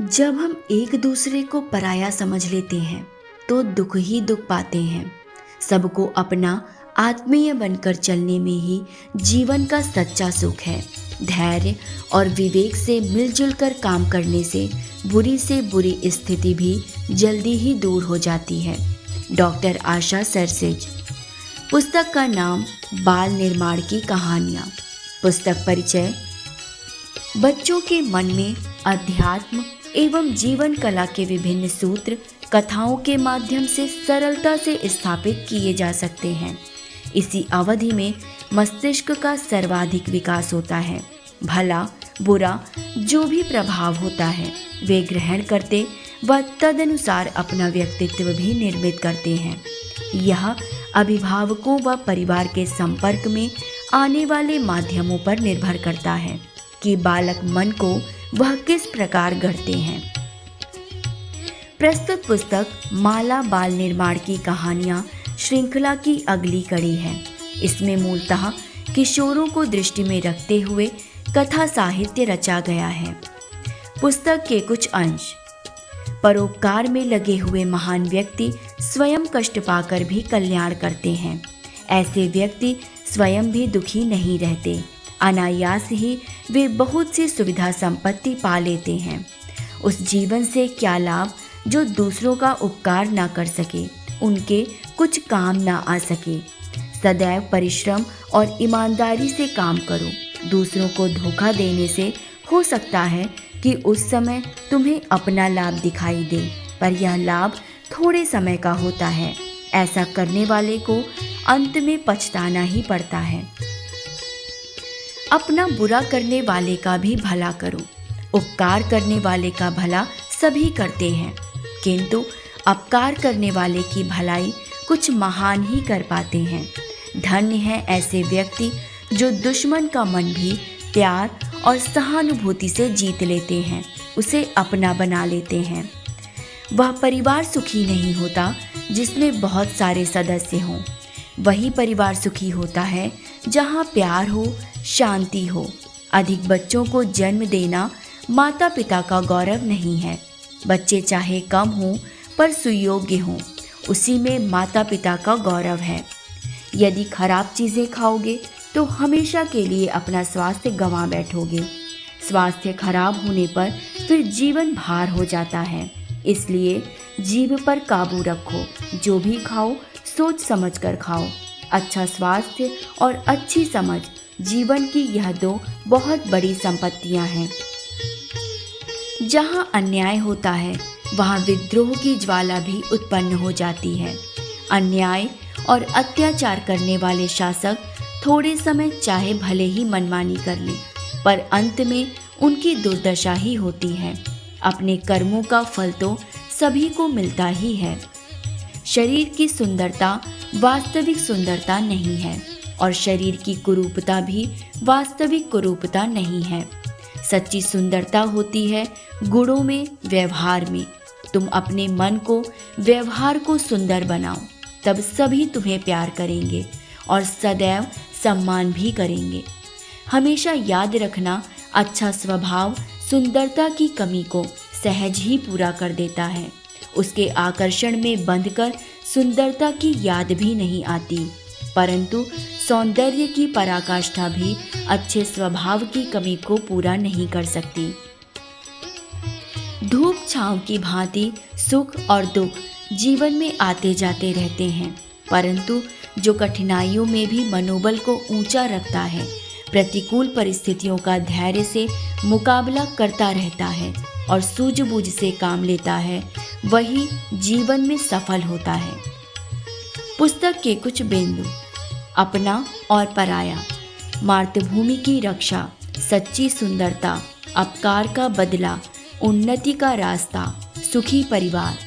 जब हम एक दूसरे को पराया समझ लेते हैं तो दुख ही दुख पाते हैं। सबको अपना आत्मीय बनकर चलने में ही जीवन का सच्चा सुख है। धैर्य और विवेक से मिलजुल कर काम करने से बुरी स्थिति भी जल्दी ही दूर हो जाती है। डॉक्टर आशा सरसेज। पुस्तक का नाम बाल निर्माण की कहानियाँ। पुस्तक परिचय। बच्चों के मन में अध्यात्म एवं जीवन कला के विभिन्न सूत्र कथाओं के माध्यम से सरलता से स्थापित किए जा सकते हैं। इसी अवधि में मस्तिष्क का सर्वाधिक विकास होता है। भला बुरा जो भी प्रभाव होता है वे ग्रहण करते व तदनुसार अपना व्यक्तित्व भी निर्मित करते हैं। यह अभिभावकों व परिवार के संपर्क में आने वाले माध्यमों पर निर्भर करता है कि बालक मन को वह किस प्रकार गढ़ते हैं। प्रस्तुत पुस्तक माला बाल निर्माण की कहानियाँ श्रृंखला की अगली कड़ी है। इसमें मूलतः किशोरों को दृष्टि में रखते हुए कथा साहित्य रचा गया है। पुस्तक के कुछ अंश। परोपकार में लगे हुए महान व्यक्ति स्वयं कष्ट पाकर भी कल्याण करते हैं। ऐसे व्यक्ति स्वयं भी दुखी नहीं रहते। अनायास ही वे बहुत सी सुविधा संपत्ति पा लेते हैं। उस जीवन से क्या लाभ जो दूसरों का उपकार ना कर सके, उनके कुछ काम ना आ सके। सदैव परिश्रम और ईमानदारी से काम करो। दूसरों को धोखा देने से हो सकता है कि उस समय तुम्हें अपना लाभ दिखाई दे, पर यह लाभ थोड़े समय का होता है। ऐसा करने वाले को अंत में पछताना ही पड़ता है। अपना बुरा करने वाले का भी भला करो। उपकार करने वाले का भला सभी करते हैं, किंतु अपकार करने वाले की भलाई कुछ महान ही कर पाते हैं। धन्य है ऐसे व्यक्ति जो दुश्मन का मन भी प्यार और सहानुभूति से जीत लेते हैं, उसे अपना बना लेते हैं। वह परिवार सुखी नहीं होता जिसमें बहुत सारे सदस्य हों। वही परिवार सुखी होता है जहाँ प्यार हो, शांति हो। अधिक बच्चों को जन्म देना माता पिता का गौरव नहीं है। बच्चे चाहे कम हों पर सुयोग्य हों, उसी में माता पिता का गौरव है। यदि खराब चीज़ें खाओगे तो हमेशा के लिए अपना स्वास्थ्य गंवा बैठोगे। स्वास्थ्य खराब होने पर फिर जीवन भार हो जाता है। इसलिए जीभ पर काबू रखो। जो भी खाओ सोच समझ कर खाओ। अच्छा स्वास्थ्य और अच्छी समझ जीवन की यह दो बहुत बड़ी संपत्तियां हैं। जहां अन्याय होता है वहां विद्रोह की ज्वाला भी उत्पन्न हो जाती है। अन्याय और अत्याचार करने वाले शासक थोड़े समय चाहे भले ही मनमानी कर लें, पर अंत में उनकी दुर्दशा ही होती है। अपने कर्मों का फल तो सभी को मिलता ही है। शरीर की सुंदरता वास्तविक सुंदरता नहीं है और शरीर की कुरूपता भी वास्तविक कुरूपता नहीं है। सच्ची सुंदरता होती है गुणों में, व्यवहार में। तुम अपने मन को, व्यवहार को सुंदर बनाओ, तब सभी तुम्हें प्यार करेंगे और सदैव सम्मान भी करेंगे। हमेशा याद रखना, अच्छा स्वभाव सुंदरता की कमी को सहज ही पूरा कर देता है। उसके आकर्षण में बंधकर सुंदरता की याद भी नहीं आती, परंतु सौंदर्य की पराकाष्ठा भी अच्छे स्वभाव की कमी को पूरा नहीं कर सकती। धूप छांव की भांति सुख और दुख जीवन में आते जाते रहते हैं, परंतु जो कठिनाइयों में भी मनोबल को ऊंचा रखता है, प्रतिकूल परिस्थितियों का धैर्य से मुकाबला करता रहता है और सूझबूझ से काम लेता है, वही जीवन में सफल होता है। पुस्तक के कुछ बिंदु। अपना और पराया, मातृभूमि की रक्षा, सच्ची सुंदरता, अपकार का बदला, उन्नति का रास्ता, सुखी परिवार।